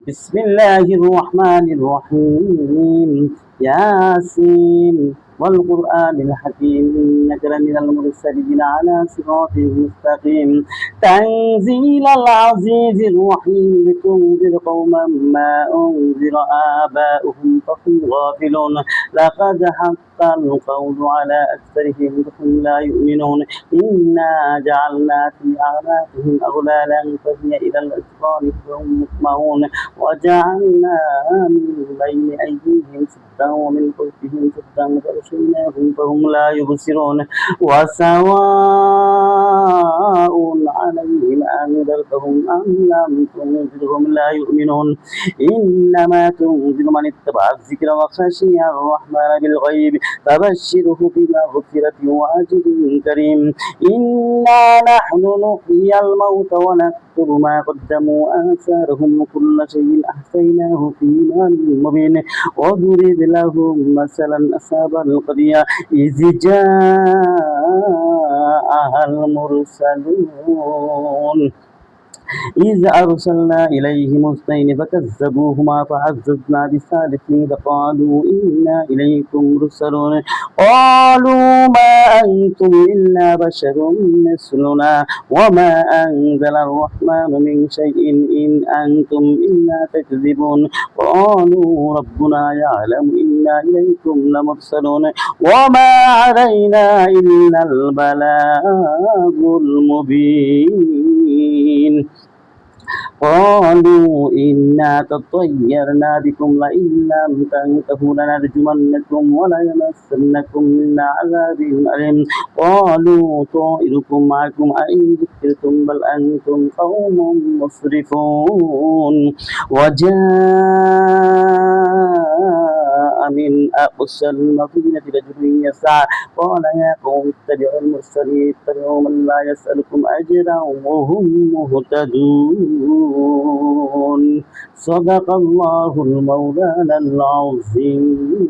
بسم الله الرحمن الرحيم ياسين والقرآن الحكيم إنك لمن المرسلين على صراط مستقيم تنزيل العزيز الرحيم لتنذر قوما ما أنذر آباؤهم فهم غافلون لقد حق القول على أكثرهم فهم لا يؤمنون إنا جعلنا في أعناقهم أغلالا فهي إلى الأذقان فهم مطمعون وجعلنا من بين أيديهم سدا ومن خلفهم سدا فأغشيناهم فهم لا يبصرون وسواء عليهم أنذرتهم أم لم تنذرهم لا يؤمنون إنما تنذر من اتبع الذكر وخشي الرحمن بالغيب فبشره بمغفرة وأجر كريم إنا نحن نحيي الموت ونكتب ما قدموا آثارهم وكل شيء أحصيناه في إمام مبين واضرب لهم مثلا أصحاب القرية إذ جاءها المرسلون إذ أرسلنا إليهم اثنين فكذبوهما فعززنا بثالث فقالوا إنا إليكم مرسلون قالوا ما أنتم إلا بشر مثلنا وما أنزل الرحمن من شيء إن أنتم إلا تكذبون قالوا ربنا يعلم إنا إليكم لمرسلون وما علينا إلا البلاغ المبين قالوا إنا تطيرنا بكم لئن لم تنتهوا لنرجمنكم وليمسنكم منا عذاب أليم قالوا طائركم معكم أئن ذكرتم بل أنتم قوم مسرفون وجاء من أقصى المدينة رجل يسعى قال يا قوم اتبعوا المرسلين اتبعوا من لا يسألكم أجرا وهم مهتدون صدق الله المولانا العظيم